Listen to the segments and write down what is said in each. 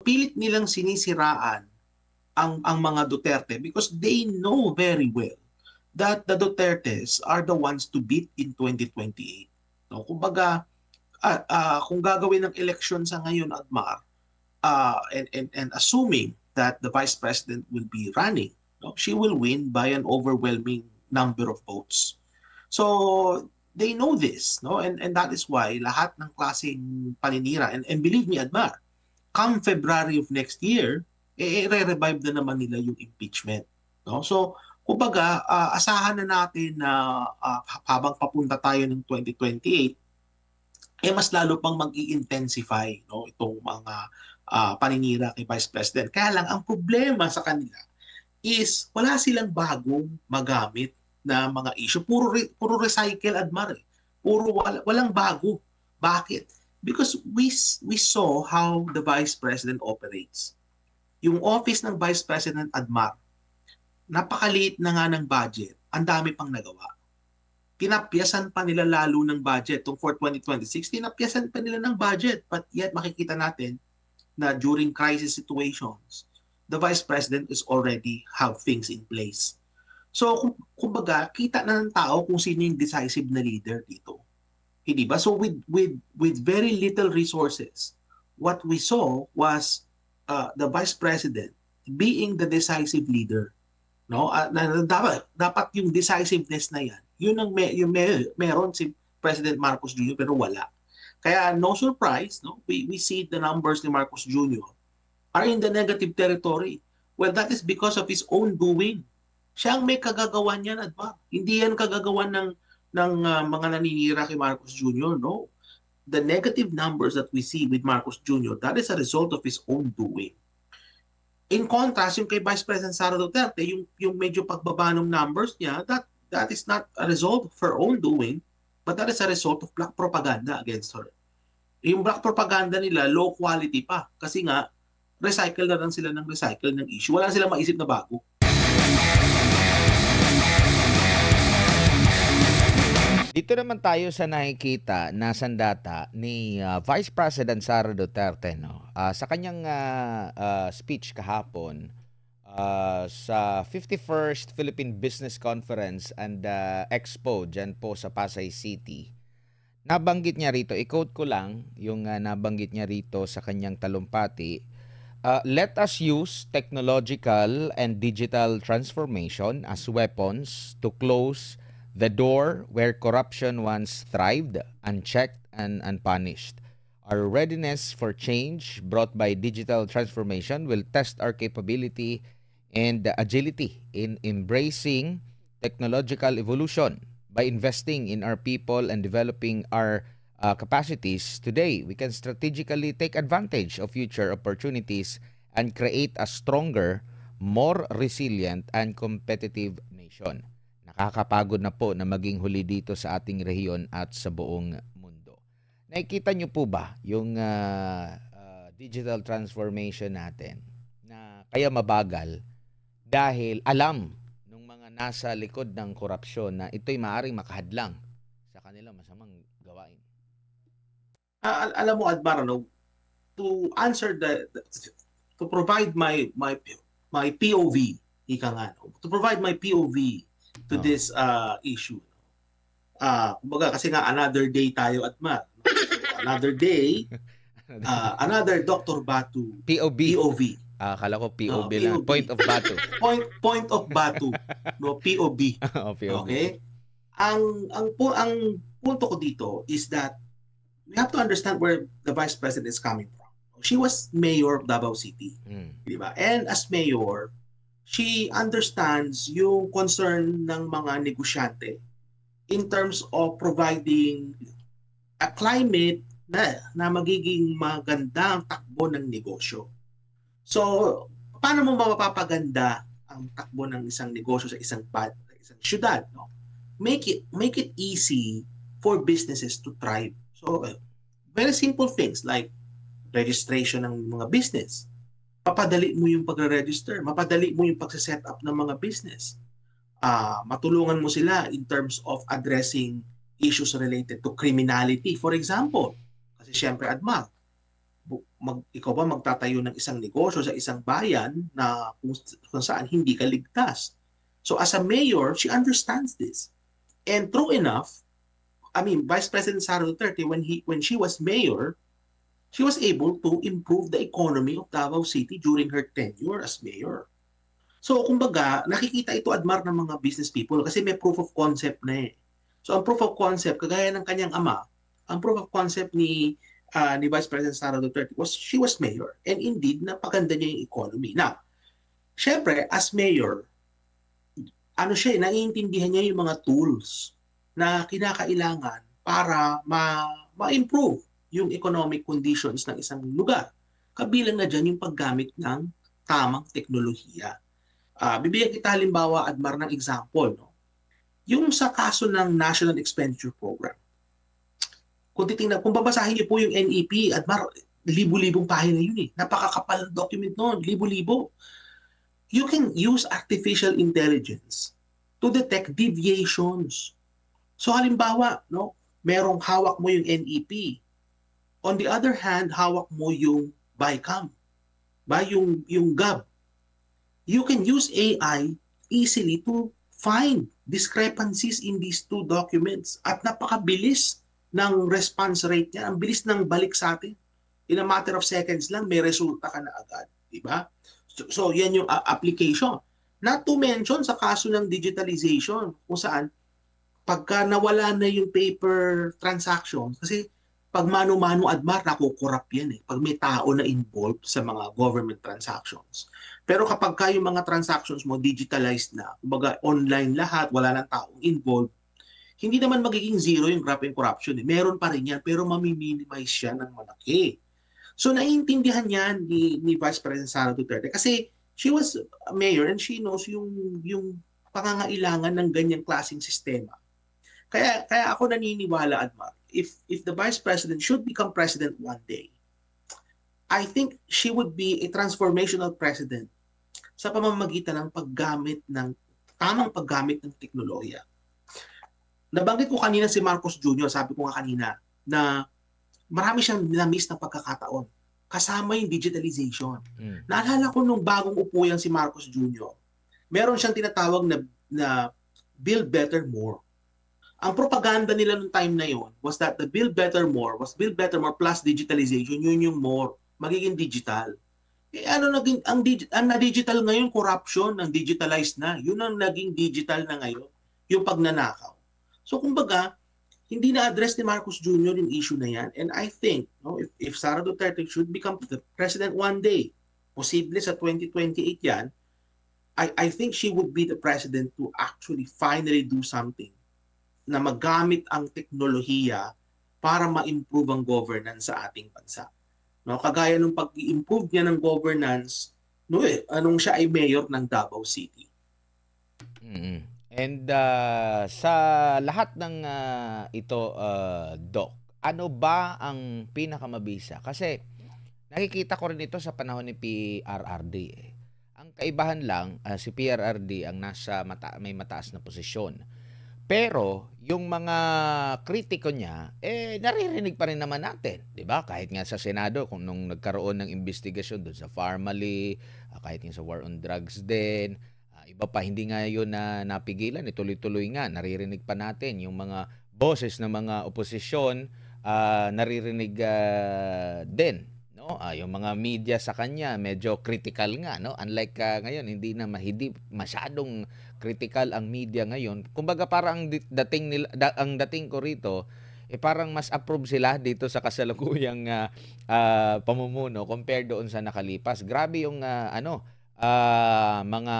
pilit nilang sinisiraan ang mga Duterte because they know very well that the Dutertes are the ones to beat in 2028. No, kumbaga kung gagawin ng election sa ngayon, Admar, and assuming that the Vice President will be running, no, she will win by an overwhelming number of votes. So they know this, no, and that is why lahat ng klaseng paninira, and believe me, Admar, come February of next year, re-revive na naman nila yung impeachment, no? So kumbaga, asahan na natin na habang papunta tayo ng 2028, mas lalo pang mag-i-intensify, no, itong mga paninira kay Vice President. Kaya lang, ang problema sa kanila is wala silang bagong magamit na mga issue. Puro recycle, Admar. Walang bago. Bakit? Because we saw how the Vice President operates. Yung office ng Vice President, Admar, napakaliit na nga ng budget, ang dami pang nagawa. Pinapyasan pa nila lalo ng budget. For 2026, pinapyasan pa nila ng budget. But yet makikita natin na during crisis situations, the Vice President is already have things in place. So kumbaga, kita na ng tao kung sino yung decisive na leader dito. Hindi ba? So with very little resources, what we saw was the Vice President being the decisive leader. No, dapat yung decisiveness na yan. Yun ang meron si President Marcos Jr. pero wala. Kaya no surprise, no, we see the numbers ni Marcos Jr. are in the negative territory. Well, that is because of his own doing. Siya ang may kagagawan niyan, Admar. Hindi yan kagagawan ng mga naninira kay Marcos Jr. No. The negative numbers that we see with Marcos Jr., that is a result of his own doing. In contrast, yung kay Vice President Sara Duterte, yung medyo pagbaba ng numbers niya, that is not a result of her own doing, but that is a result of black propaganda against her. Yung black propaganda nila, low quality pa. Kasi nga, recycle na lang sila ng recycle ng issue. Wala silang maisip na bago. Dito naman tayo sa nakikita na sandata ni Vice President Sara Duterte, no? Sa kanyang speech kahapon sa 51st Philippine Business Conference and Expo dyan po sa Pasay City. Nabanggit niya rito, i-quote ko lang yung nabanggit niya rito sa kanyang talumpati. Let us use technological and digital transformation as weapons to close the door where corruption once thrived, unchecked and unpunished. Our readiness for change brought by digital transformation will test our capability and agility in embracing technological evolution. By investing in our people and developing our capacities today, we can strategically take advantage of future opportunities and create a stronger, more resilient and competitive nation. Nakakapagod na po na maging huli dito sa ating rehiyon at sa buong mundo. Nakikita niyo po ba yung digital transformation natin na kaya mabagal dahil alam ng mga nasa likod ng korupsyon na ito'y maaaring makahadlang sa kanilang masamang gawain? Alam mo, Admar, no, to answer to provide my POV, ika nga, no, to provide my POV to this issue. Kumbaga kasi nga another day tayo, Admar. So, another day, another Dr. Batu POV. Akala ko POV lang. POV. Point of Batu. Point of Batu. No, POV. POV. Okay? Ang punto ko dito is that we have to understand where the Vice President is coming from. She was mayor of Davao City. Di ba? And as mayor, she understands yung concern ng mga negosyante in terms of providing a climate na magiging magandang takbo ng negosyo. So, paano mo mapapaganda ang takbo ng isang negosyo sa isang syudad? No? Make it easy for businesses to thrive. So, very simple things like registration ng mga business. Papadali mo yung pagre-register, mapadali mo yung pagse-set up ng mga business. Matulungan mo sila in terms of addressing issues related to criminality. For example, kasi syempre, Admar, ikaw ba magtatayo ng isang negosyo sa isang bayan na kung saan hindi ka ligtas. So as a mayor, she understands this. And true enough, I mean, Vice President Sara Duterte, when she was mayor, she was able to improve the economy of Davao City during her tenure as mayor. So, kumbaga, nakikita ito, Admar, ng mga business people kasi may proof of concept na eh. So, ang proof of concept, kagaya ng kanyang ama, ang proof of concept ni Vice President Sara Duterte was she was mayor. And indeed, napaganda niya yung economy. Now, syempre, as mayor, naiintindihan niya yung mga tools na kinakailangan para ma-improve yung economic conditions ng isang lugar. Kabilang na dyan yung paggamit ng tamang teknolohiya. Bibigyan kita halimbawa, Admar, ng example. No? Yung sa kaso ng National Expenditure Program. Kung babasahin niyo po yung NEP, Admar, libu-libong pahina yun eh. Napakakapal document noon, libu-libo. You can use artificial intelligence to detect deviations. So halimbawa, no, merong hawak mo yung NEP. On the other hand, hawak mo yung BICAM, yung GAB. You can use AI easily to find discrepancies in these two documents at napakabilis ng response rate niya. Ang bilis ng balik sa atin. In a matter of seconds lang, may resulta ka na agad. Diba? So yan yung application. Not to mention sa kaso ng digitalization, kung saan pagka nawala na yung paper transactions, kasi pag mano-mano, Admar, nakukurap yan eh. Pag may tao na involved sa mga government transactions. Pero kapag yung mga transactions mo digitalized na, kumbaga online lahat, wala nang taong involved, hindi naman magiging zero yung graphing corruption. Eh. Meron pa rin yan, pero mami-minimize siya ng malaki. So naiintindihan yan ni Vice President Sara Duterte kasi she was a mayor and she knows yung pangangailangan ng ganyang klaseng sistema. Kaya ako naniniwala, Admar, if the Vice President should become president one day, I think she would be a transformational president sa pamamagitan ng tamang paggamit ng teknolohiya. Nabanggit ko kanina si Marcos Jr., sabi ko nga kanina, na marami siyang na-miss na pagkakataon. Kasama yung digitalization. Naalala ko nung bagong upo yan si Marcos Jr., meron siyang tinatawag na Build Better More. Ang propaganda nila nung time na yon was that the Build Better More was Build Better More plus digitalization, yun yung more, magiging digital. Ang na-digital ngayon, corruption, ang digitalized na. Yun ang naging digital na ngayon, yung pagnanakaw. So kumbaga, hindi na-address ni Marcos Jr. yung issue na yan. And I think, no, if Sara Duterte should become the president one day, posible sa 2028 yan, I think she would be the president to actually finally do something na magamit ang teknolohiya para ma-improve ang governance sa ating bansa. No, kagaya nung pag-i-improve niya ng governance, anong siya ay mayor ng Davao City. Mm-hmm. And sa lahat ng ito, Doc, ano ba ang pinakamabisa? Kasi nakikita ko rin ito sa panahon ni PRRD. Ang kaibahan lang, si PRRD ang may mataas na posisyon. Pero yung mga kritiko niya, naririnig pa rin naman natin, 'di ba? Kahit nga sa Senado kung nung nagkaroon ng investigasyon doon sa Pharmally, kahit nga sa war on drugs din, iba pa hindi nga 'yun na napigilan, tuloy-tuloy nga naririnig pa natin yung mga boses ng mga oposisyon, naririnig din, no? Yung mga media sa kanya medyo critical nga, no? Unlike ngayon, hindi masyadong critical ang media ngayon. Kumbaga parang ang dating ko rito, parang mas approve sila dito sa kasalukuyang pamumuno compared doon sa nakalipas. Grabe yung mga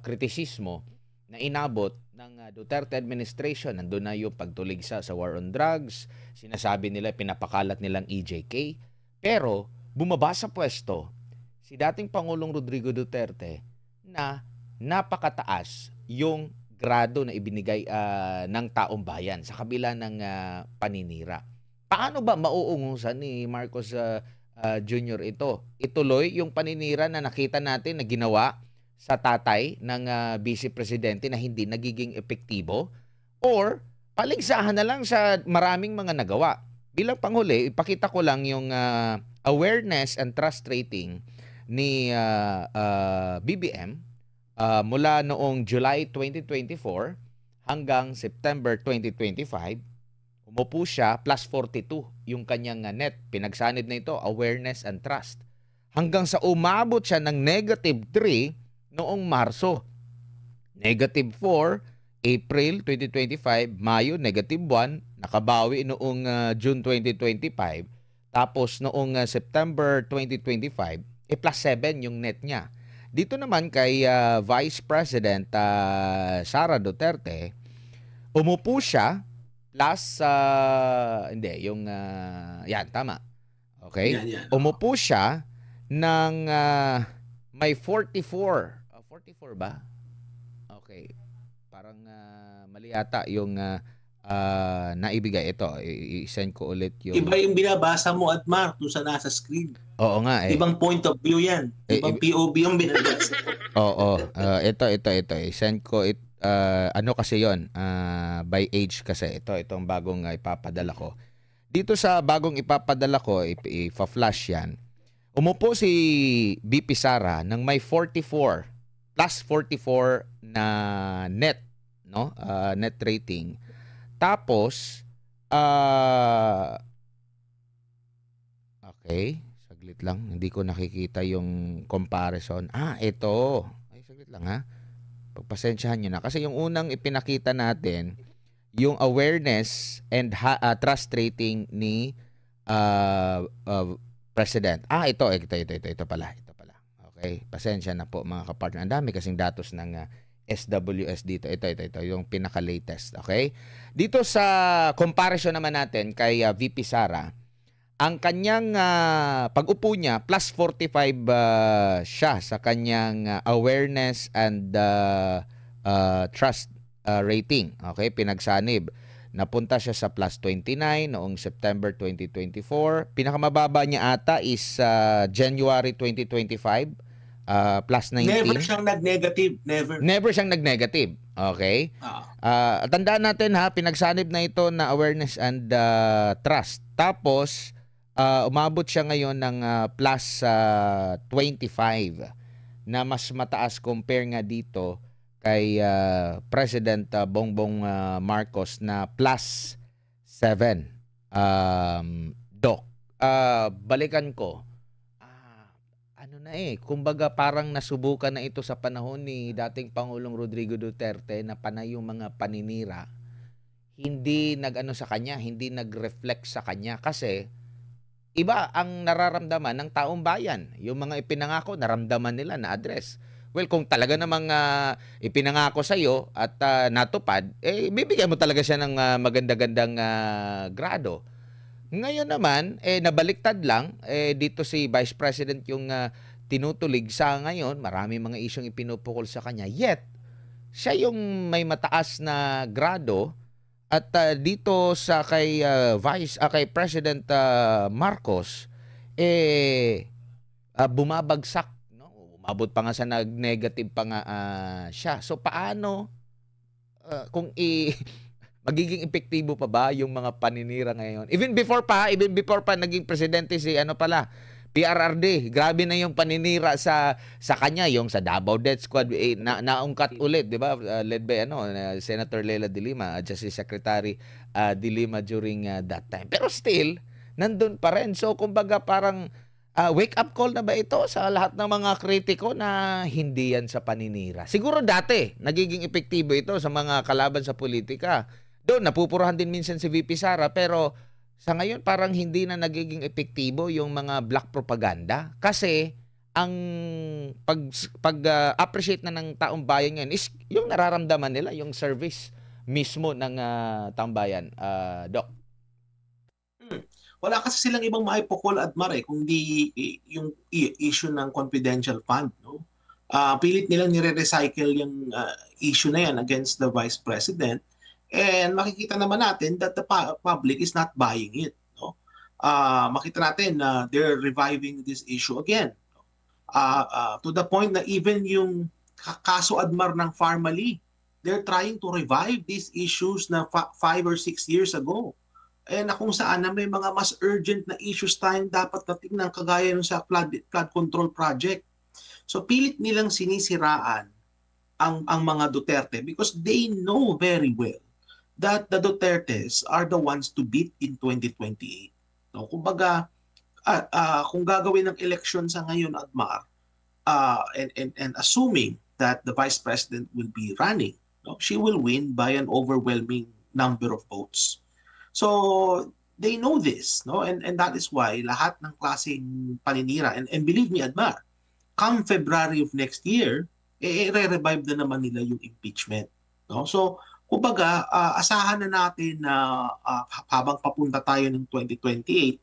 kritisismo na inabot ng Duterte administration. Nandun na yung pagtuligsa sa war on drugs, sinasabi nila, pinapakalat nilang EJK. Pero bumaba sa pwesto si dating Pangulong Rodrigo Duterte na napakataas yung grado na ibinigay ng taong bayan sa kabila ng paninira. Paano ba mauungusan ni Marcos Jr. ito? Ituloy yung paninira na nakita natin na ginawa sa tatay ng Vice Presidente na hindi nagiging epektibo? Or paligsahan na lang sa maraming mga nagawa? Bilang panghuli, ipakita ko lang yung awareness and trust rating ni BBM mula noong July 2024 hanggang September 2025, umupo siya plus 42 yung kanyang net. Pinagsanib na ito, awareness and trust. Hanggang sa umabot siya ng negative 3 noong Marso. Negative 4, April 2025, Mayo, negative 1, nakabawi noong June 2025. Tapos noong September 2025, plus 7 yung net niya. Dito naman kay Vice President Sara Duterte, umupo siya plus, hindi, yung, yan, tama. Okay? Yan. Umupo siya ng may 44. 44 ba? Okay. Parang mali yata yung naibigay. Ito, i-send ko ulit yung... Iba yung binabasa mo at Mark doon sa nasa screen. Oo nga eh. Ibang point of view yan. Ibang POV yung binabasa. Oo. Ito. I-send ko ano kasi yon, by age kasi. Itong bagong ipapadala ko. Dito sa bagong ipapadala ko, ipa-flash yan. Umupo si BP Sara ng may 44, plus 44 na net, no? Net rating. Tapos, okay, saglit lang. Hindi ko nakikita yung comparison. Ito. Ay, saglit lang ha. Pagpasensyahan nyo na. Kasi yung unang ipinakita natin, yung awareness and trust rating ni President. Ito pala. Okay, pasensya na po mga kapartner. Ang dami kasing datos ng SWS dito. Ito. Yung pinaka-latest. Okay? Dito sa comparison naman natin kay VP Sara, ang kanyang pag-upo niya, plus 45 siya sa kanyang awareness and trust rating. Okay, pinagsanib. Napunta siya sa plus 29 noong September 2024. Pinakamababa niya ata is January 2025, plus 19. Never siyang nag-negative. Never siyang nag-negative. Okay? Tandaan natin ha, pinagsanib na ito na awareness and trust. Tapos, umabot siya ngayon ng plus 25 na mas mataas compare nga dito kay President Bongbong Marcos na plus 7. Doc, balikan ko. Kumbaga parang nasubukan na ito sa panahon ni dating Pangulong Rodrigo Duterte na panay yung mga paninira. Hindi nag-ano sa kanya, hindi nag-reflect sa kanya kasi iba ang nararamdaman ng taong bayan. Yung mga ipinangako, naramdaman nila na address. Well, kung talaga namang ipinangako sa iyo at natupad, bibigyan mo talaga siya ng maganda-gandang grado. Ngayon naman, nabaliktad lang. Dito si Vice President yung tinutulig sa ngayon. Marami mga isyong ipinupukol sa kanya. Yet, siya yung may mataas na grado. At dito sa kay President Marcos, bumabagsak. Umabot pa nga sa nag-negative pa nga siya. So paano kung magiging epektibo pa ba yung mga paninira ngayon? Even before pa naging presidente si PRRD. Grabe na yung paninira sa kanya, yung sa Davao Death Squad naungkat ulit, 'di ba? Led by Senator Leila de Lima, Justice Secretary de Lima during that time. Pero still nandun pa rin. So kumbaga parang wake up call na ba ito sa lahat ng mga kritiko na hindi yan sa paninira? Siguro dati, nagiging epektibo ito sa mga kalaban sa politika. Doon, napupurahan din minsan si VP Sara, pero sa ngayon parang hindi na nagiging epektibo yung mga black propaganda. Kasi ang pag-appreciate na ng taong bayan ngayon is yung nararamdaman nila, yung service mismo ng taong bayan. Doc. Wala kasi silang ibang maipukol at kundi yung issue ng confidential fund, no? Pilit nilang nire-recycle yung issue na yan against the Vice President, and makikita naman natin that the public is not buying it, no? Makita natin na they're reviving this issue again, to the point na even yung kaso Admar ng Pharmally, they're trying to revive these issues na 5 or 6 years ago. na kung saan na may mga mas urgent na issues tayong dapat na tingnan kagaya ng sa flood control project. So pilit nilang sinisiraan ang mga Duterte because they know very well that the Dutertes are the ones to beat in 2028. No, kumbaga kung gagawin ng election sa ngayon, Admar, and assuming that the Vice President will be running, no, she will win by an overwhelming number of votes. So they know this, no, and that is why lahat ng klaseng paninira, and believe me, Admar, come February of next year, re-revive na naman nila yung impeachment. No? So, kumbaga, asahan na natin na habang papunta tayo ng 2028,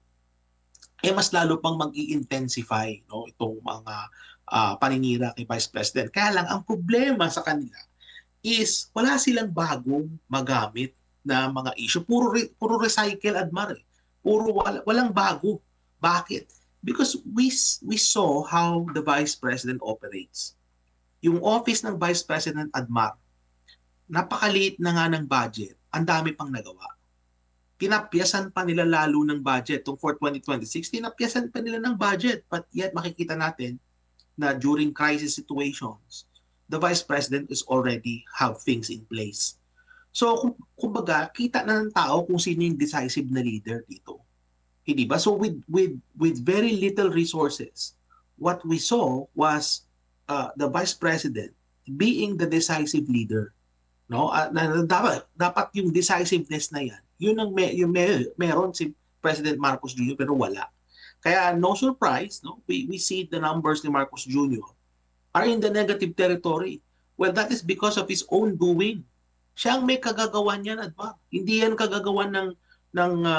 mas lalo pang mag-i-intensify, no, itong mga paninira kay Vice President. Kaya lang, ang problema sa kanila is wala silang bagong magamit na mga issue. Puro recycle, Admar. Walang bago. Bakit? Because we saw how the Vice President operates. Yung office ng Vice President, Admar, napakaliit na nga ng budget, ang dami pang nagawa. Tinapyasan pa nila lalo ng budget. Itong for 2026, tinapyasan pa nila ng budget. But yet makikita natin na during crisis situations, the Vice President is already have things in place. So, kumbaga, kita na ng tao kung sino yung decisive na leader dito. Hindi ba? So with very little resources, what we saw was the Vice President being the decisive leader. No? Dapat yung decisiveness na yan, yun ang meron si President Marcos Jr. pero wala. Kaya no surprise, no? We see the numbers ni Marcos Jr. are in the negative territory. Well, that is because of his own doing. Siya ang may kagagawan yan, Admar. Hindi yan kagagawan ng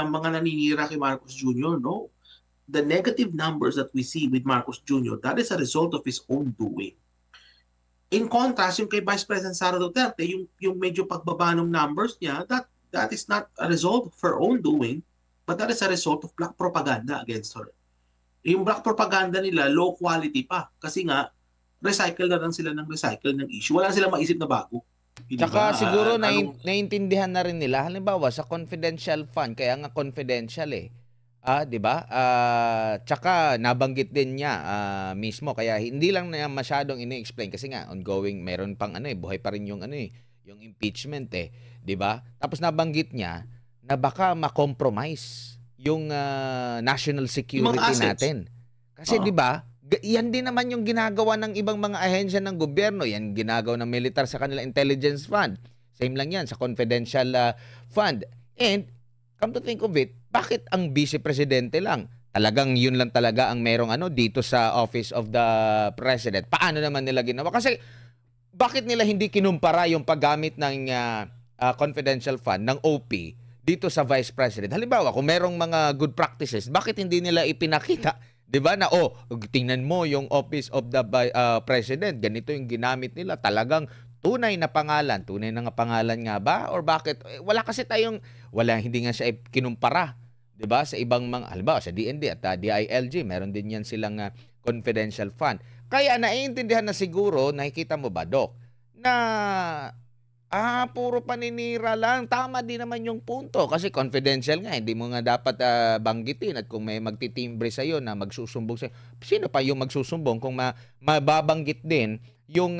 mga naninira kay Marcos Jr., no? The negative numbers that we see with Marcos Jr., that is a result of his own doing. In contrast, yung kay Vice President Sara Duterte, yung medyo pagbaba ng numbers niya, that is not a result of her own doing, but that is a result of black propaganda against her. Yung black propaganda nila, low quality pa. Kasi nga, recycle na lang sila ng recycle ng issue. Wala silang maisip na bago. Tsaka siguro naiintindihan na rin nila, halimbawa sa confidential fund, kaya nga confidential eh. 'Di ba? Tsaka nabanggit din niya mismo, kaya hindi lang na masyadong ini-explain kasi nga ongoing, meron pang buhay pa rin yung yung impeachment 'di ba? Tapos nabanggit niya na baka ma-compromise yung national security natin. Kasi 'di ba? Yan din naman yung ginagawa ng ibang mga ahensya ng gobyerno. Yan ginagawa ng militar sa kanila intelligence fund. Same lang yan sa confidential fund. And come to think of it, bakit ang vice presidente lang? Talagang yun lang talaga ang merong dito sa office of the president. Paano naman nila ginawa? Kasi bakit nila hindi kinumpara yung paggamit ng confidential fund ng OP dito sa vice president? Halimbawa, kung merong mga good practices, bakit hindi nila ipinakita? 'Di ba na tingnan mo yung office of the president, ganito yung ginamit nila, talagang tunay na pangalan nga pangalan nga ba or bakit wala kasi tayong hindi nga siya kinumpara, 'di ba, sa ibang mga halimbawa sa DND at DILG, meron din yan silang confidential fund. Kaya naiintindihan na siguro, nakikita mo ba, Doc, na puro paninira lang. Tama din naman yung punto. Kasi confidential nga. Hindi mo nga dapat banggitin. At kung may magtitimbre sa'yo na magsusumbong sa'yo, sino pa yung magsusumbong kung mababanggit din yung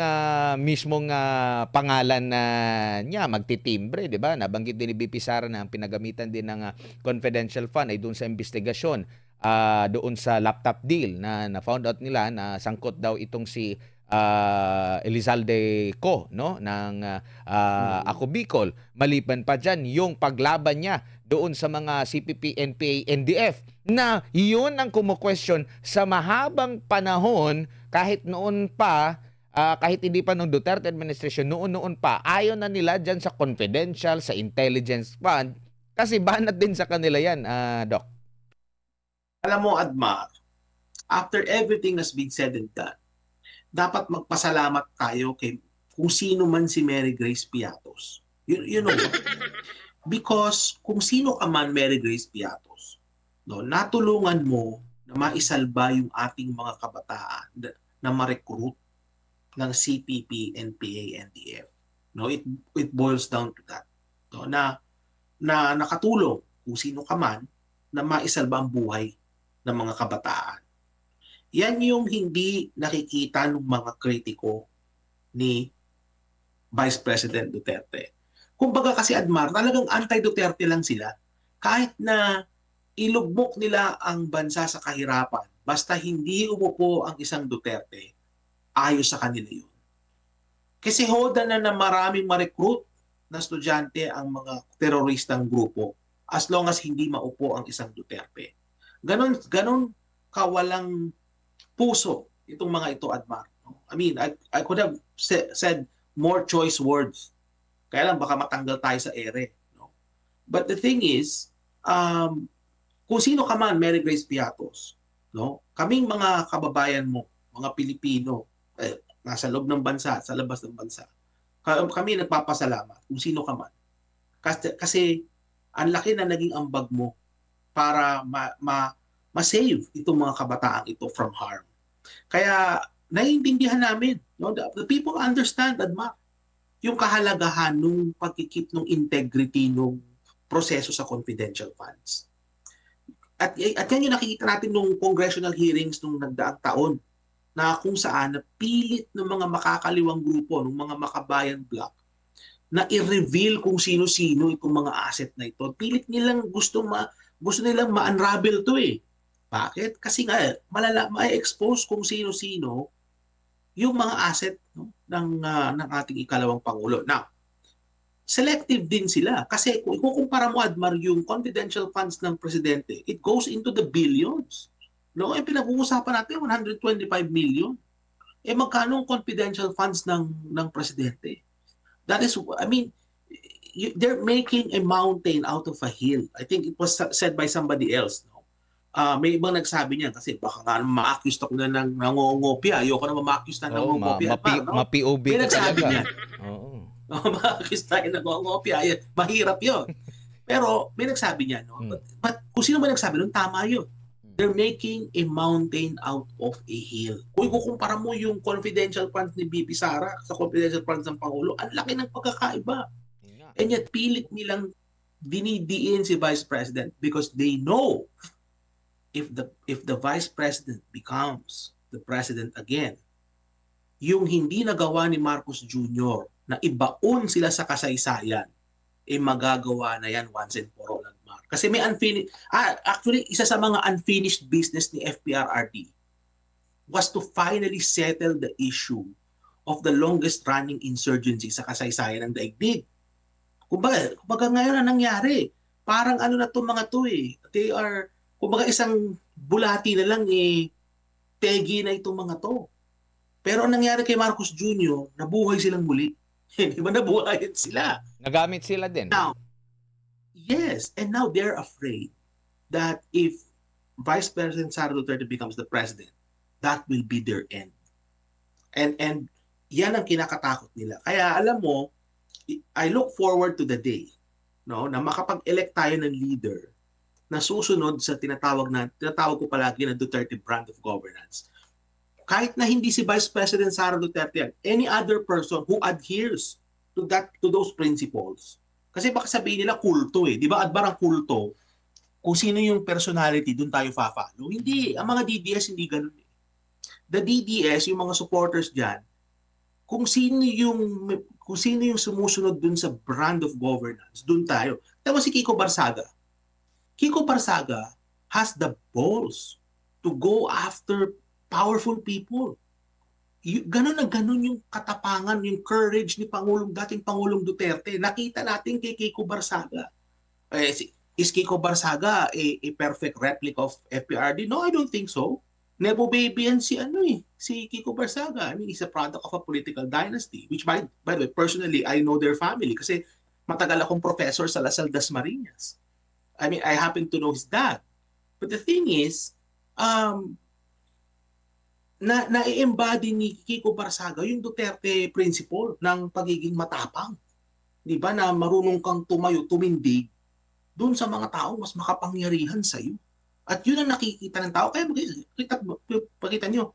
mismong pangalan niya, magtitimbre, di ba? Nabanggit din ni BP Sara na ang pinagamitan din ng confidential fund ay doon sa investigasyon, doon sa laptop deal na found out nila na sangkot daw itong si Elizalde Co, no, ng Ako Bicol. Maliban pa dyan yung paglaban niya doon sa mga CPP, NPA, NDF na yun ang kumu-question sa mahabang panahon. Kahit noon pa, kahit hindi pa nung Duterte administration, noon pa, ayaw na nila dyan sa confidential, sa intelligence fund, kasi banat din sa kanila yan, Doc. Alam mo, Admar, after everything has been said and done, dapat magpasalamat tayo kay kung sino man si Mary Grace Piatos. You know, because kung sino ka man, Mary Grace Piatos, no, natulungan mo na maisalba yung ating mga kabataan na ma-recruit ng CPP, NPA, NDF. No, it boils down to that. No, na nakatulong kung sino ka man na maisalba ang buhay ng mga kabataan. Yan yung hindi nakikita ng mga kritiko ni Vice President Duterte. Kumbaga kasi Admar, talagang anti-Duterte lang sila. Kahit na ilugmok nila ang bansa sa kahirapan, basta hindi umupo ang isang Duterte, ayos sa kanila yun. Kasi hoda na maraming ma-recruit na estudyante ang mga teroristang grupo as long as hindi maupo ang isang Duterte. Ganon kawalang puso itong mga ito, Admar. I mean, I could have said more choice words. Kaya lang baka matanggal tayo sa ere. No? But the thing is, kung sino ka man, Mary Grace Piatos, no? Kaming mga kababayan mo, mga Pilipino, nasa loob ng bansa, sa labas ng bansa, kami nagpapasalamat kung sino ka man. Kasi ang laki na naging ambag mo para ma-save itong mga kabataang ito from harm. Kaya naiintindihan namin, no? The people understand, Admar, yung kahalagahan ng pagkikip ng integrity ng proseso sa confidential funds. At yan yung nakikita natin nung congressional hearings nung nagdaang taon na kung saan napilit ng mga makakaliwang grupo, ng mga makabayan bloc, na i-reveal kung sino-sino itong mga asset na ito. Pilit nilang gusto nilang ma-unravel to eh. Bakit? Kasi nga ma-expose kung sino-sino yung mga asset, no, ng ating ikalawang Pangulo. Now, selective din sila kasi kung ikukumpara mo, Admar, yung confidential funds ng presidente, it goes into the billions. No, pinag-uusapan natin 125 million. Magkano ang confidential funds ng presidente? That is, I mean, they're making a mountain out of a hill. I think it was said by somebody else. No? May ibang nagsabi niyan kasi baka nga ma-accuse ako na ng nangongopya. Ayoko na ma-accuse na nangongopya. Ma-POB may ka nagsabi talaga. niyan. Oo. Ma-accuse tayo ng nangongopya. Mahirap yun. Pero may nagsabi niyan. No? But kung sino man nagsabi nun, tama yun. They're making a mountain out of a hill. Kung ikukumpara mo yung confidential funds ni BP Sara sa confidential funds ng Pangulo, ang laki ng pagkakaiba. And yet, pilit nilang dinidiin si Vice President because they know if the Vice President becomes the President again, yung hindi nagawa ni Marcos Jr. na ibaon sila sa kasaysayan, magagawa na yan once and for all. Kasi may unfinished, actually, isa sa mga unfinished business ni FPRRD was to finally settle the issue of the longest running insurgency sa kasaysayan ng daigdig. Kumbaga ngayon na nangyari. Parang ano na itong mga to eh. They are, kumbaga isang bulati na lang tegi na itong mga to. Pero ang nangyari kay Marcos Jr., nabuhay silang muli. Di ba nabuhay sila? Nagamit sila din. Now, yes, and now they're afraid that if Vice President Sara Duterte becomes the president, that will be their end. And yan ang kinakatakot nila. Kaya alam mo, I look forward to the day, no, na makapag-elect tayo ng leader na susunod sa tinatawag ko palagi na Duterte brand of governance. Kahit na hindi si Vice President Sara Duterte, any other person who adheres to those principles. Kasi baka sabihin nila kulto eh. Di ba? Adbar ang kulto, kung sino yung personality, dun tayo fa-follow. Hindi. Ang mga DDS hindi ganun eh. The DDS, yung mga supporters dyan, kung sino yung sumusunod dun sa brand of governance, dun tayo. Tama si Kiko Barsaga. Kiko Barsaga has the balls to go after powerful people. Ganun na ganun yung katapangan, yung courage ni dating Pangulong Duterte. Nakita natin kay Kiko Barsaga. Is Kiko Barsaga a perfect replica of FPRD? No, I don't think so. Nebo baby yan si Kiko Barsaga. I mean, he's a product of a political dynasty, which by the way, personally, I know their family kasi matagal akong professor sa Lasal Dasmariñas. I mean, I happen to know his dad. But the thing is, na-embody ni Kiko Barsaga yung Duterte principle ng pagiging matapang. Di ba? Na marunong kang tumayo, tumindig doon sa mga tao mas makapangyarihan sa iyo. At yun ang nakikita ng tao. Kaya pakita nyo,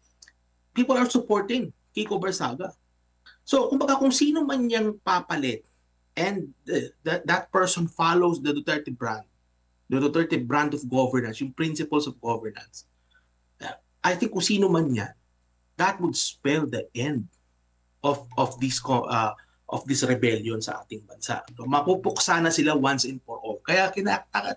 people are supporting Kiko Barsaga. So, kumbaga kung sino man niyang papalit and that person follows the Duterte brand, the Duterte brand of governance, yung principles of governance, I think kung sino man yan, that would spell the end of this rebellion sa ating bansa. So, mapupuksa na sila once and for all. Kaya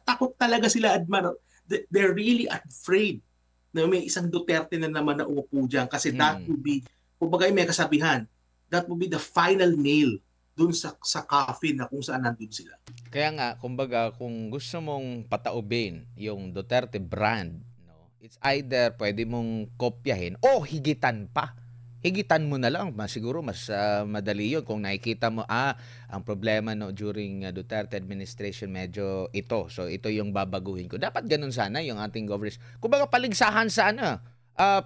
takot talaga sila, Admar. They're really afraid na may isang Duterte na naman na umupo dyan kasi that would be, kumbaga may kasabihan, that would be the final nail dun sa coffin na kung saan nandun sila. Kaya nga, kumbaga, kung gusto mong pataubin yung Duterte brand, no, it's either pwede mong kopyahin o higitan pa. Higitan mo na lang, siguro mas madali yun kung nakikita mo, ang problema no during Duterte administration medyo ito. So ito yung babaguhin ko. Dapat ganun sana yung ating governance. Kumbaga paligsahan sa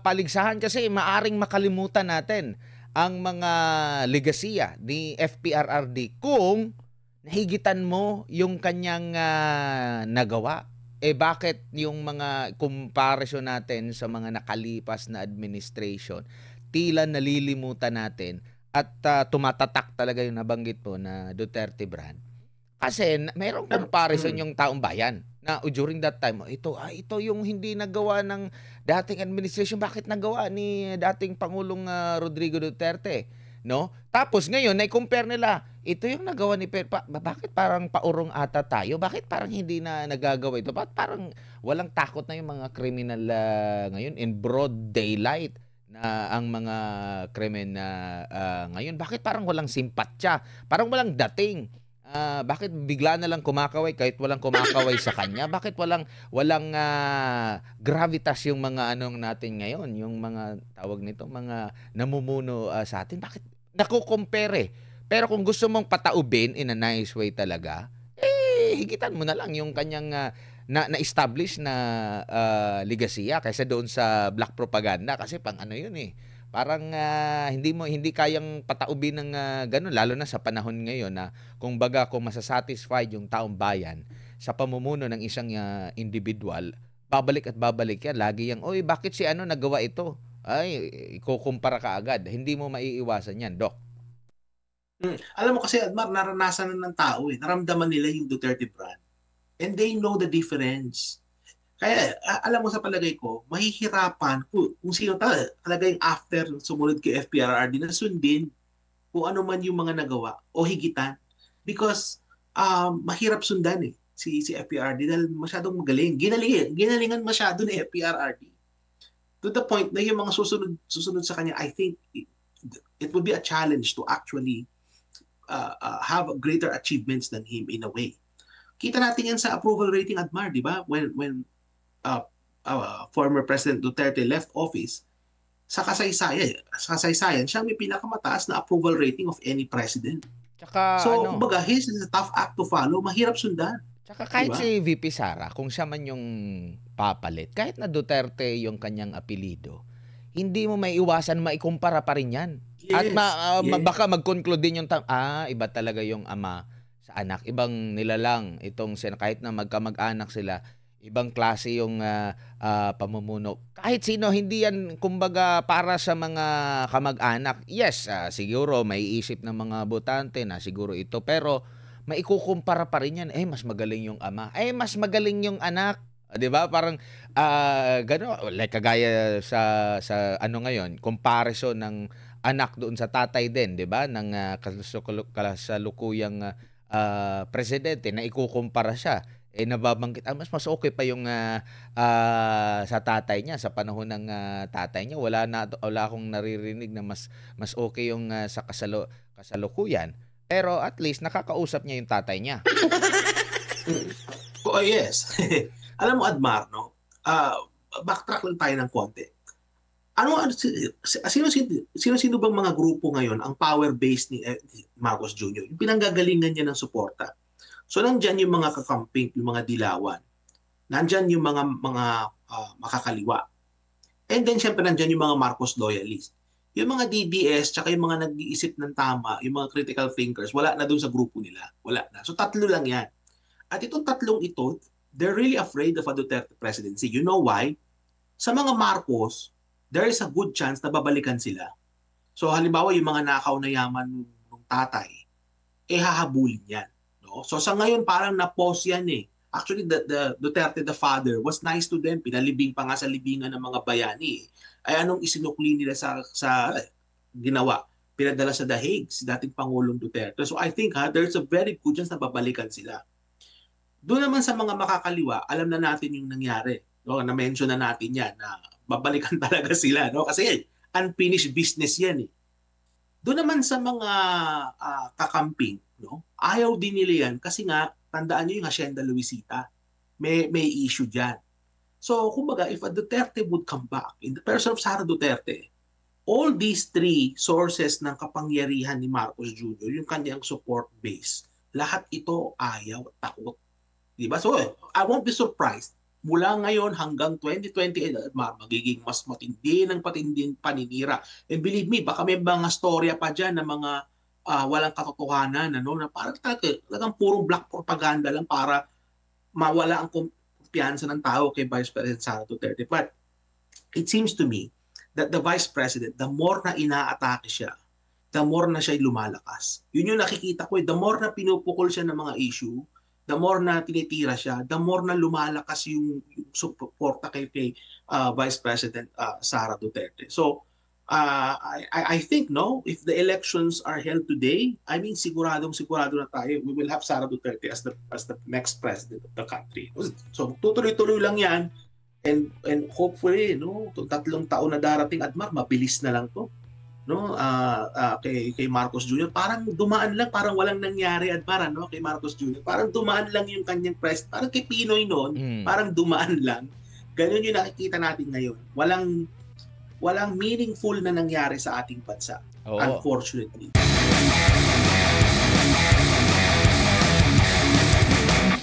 paligsahan kasi maaring makalimutan natin ang mga legasiya ni FPRRD kung nahigitan mo yung kanyang nagawa. Bakit yung mga comparison natin sa mga nakalipas na administration tila nalilimutan natin at tumatatak talaga yung nabanggit mo na Duterte brand. Kasi mayroong comparison yung taong bayan na during that time, ito yung hindi nagawa ng dating administration, bakit nagawa ni dating Pangulong Rodrigo Duterte? No? Tapos ngayon, na-compare nila, ito yung nagawa ni bakit parang paurong ata tayo? Bakit parang hindi na nagagawa ito? Bakit parang walang takot na yung mga criminal ngayon in broad daylight? Na ang mga krimen na ngayon, bakit parang walang simpatya? Parang walang dating. Bakit bigla na lang kumakaway kahit walang kumakaway sa kanya? Bakit walang gravitas yung mga anong natin ngayon? Yung mga tawag nito, mga namumuno sa atin. Bakit nakukompare? Pero kung gusto mong pataubin in a nice way talaga, higitan mo na lang yung kanyang na-establish na ligasiya kaysa doon sa black propaganda kasi pang ano yun parang hindi kayang pataubin ng ganun lalo na sa panahon ngayon na kung masasatisfied yung taong bayan sa pamumuno ng isang individual, babalik at babalik yan lagi yang bakit si ano nagawa ito, ikukumpara ka agad, hindi mo maiiwasan yan, Doc. Alam mo kasi, Admar, naranasan na ng tao naramdaman nila yung Duterte brand. And they know the difference. Kaya, alam mo sa palagay ko, mahihirapan kung sino talaga yung after sumunod kay FPRRD na sundin kung ano man yung mga nagawa o higitan. Because mahirap sundan si FPRRD dahil masyadong magaling. Ginalingan masyado ni FPRRD. To the point na yung mga susunod sa kanya, I think it would be a challenge to actually have greater achievements than him in a way. Kita natin yan sa approval rating, Admar, di ba? When former President Duterte left office, sa kasaysayan, siya may pinakamataas na approval rating of any president. Tsaka, kumbaga, his is a tough act to follow, mahirap sundan. Tsaka kahit diba? Si VP Sara, kung siya man yung papalit, kahit na Duterte yung kanyang apelido, hindi mo maiiwasan maikumpara pa rin yan. Yes, at baka mag-conclude din yung iba talaga yung ama sa anak, ibang nilalang itong kahit na magkamag-anak sila, ibang klase yung pamumuno. Kahit sino, hindi yan kumbaga para sa mga kamag-anak. Yes, siguro may isip ng mga botante na siguro ito, pero maikukumpara pa rin yan. Mas magaling yung ama. Mas magaling yung anak. 'Di ba? Parang gano, like kagaya sa ano ngayon, comparison ng anak doon sa tatay din, 'di ba? Ng kasalukuyang presidente na ikukumpara siya, nababanggit mas okay pa yung sa tatay niya sa panahon ng tatay niya. Wala akong naririnig na mas okay yung sa kasalukuyan, pero at least nakakausap niya yung tatay niya. Oh yes. Alam mo, Admar, no? Backtrack lang tayo ng konti. Sino bang mga grupo ngayon ang power base ni Marcos Jr.? Yung pinanggagalingan niya ng suporta. So nandyan yung mga kakamping, yung mga dilawan. Nandyan yung mga makakaliwa. And then syempre nandyan yung mga Marcos loyalist. Yung mga DDS, tsaka yung mga nag-iisip ng tama, yung mga critical thinkers, wala na dun sa grupo nila. Wala na. So tatlo lang yan. At itong tatlong ito, they're really afraid of a Duterte presidency. You know why? Sa mga Marcos, there is a good chance na babalikan sila. So halimbawa yung mga nakaw na yaman ng tatay, hahabulin yan. No? So sa ngayon parang na-pause yan Actually, the Duterte, the father, was nice to them. Pinalibing pa nga sa libingan ng mga bayani. Ay anong isinukli nila sa ginawa? Pinadala sa The Hague, si dating Pangulong Duterte. So I think there's a very good chance na babalikan sila. Doon naman sa mga makakaliwa, alam na natin yung nangyari. No? Na-mention na natin yan na babalikan talaga sila. No? Kasi unfinished business yan. Doon naman sa mga kakamping, no? Ayaw din nila yan kasi nga, tandaan nyo yung Hacienda Luisita. May issue dyan. So, kumbaga, if a Duterte would come back, in the person of Sara Duterte, all these three sources ng kapangyarihan ni Marcos Jr., yung kanyang support base, lahat ito ayaw at takot. Diba? So, I won't be surprised. Mula ngayon hanggang 2028, magiging mas matindi ng patinding paninira. And believe me, baka may mga storya pa dyan na mga walang katotohanan, na parang talagang purong black propaganda lang para mawala ang kumpiyansa ng tao kay Vice President Sara Duterte. But it seems to me that the Vice President, the more na inaatake siya, the more na siya lumalakas. Yun yung nakikita ko. The more na pinupukol siya ng mga issue, the more na tinitira siya, the more na lumalakas yung suporta kay Vice President Sara Duterte. So, I think, no, if the elections are held today, I mean, sigurado na tayo, we will have Sara Duterte as the next president of the country. So, tutuloy-tuloy lang yan, and hopefully, no, 3 taon na darating, Admar, mabilis na lang to. No, kay Marcos Jr. Parang dumaan lang, parang walang nangyari at parang kay Marcos Jr. Parang dumaan lang yung kanyang press, parang kay Pinoy noon, parang dumaan lang. Ganun yung nakikita natin ngayon. Walang meaningful na nangyari sa ating bansa, unfortunately.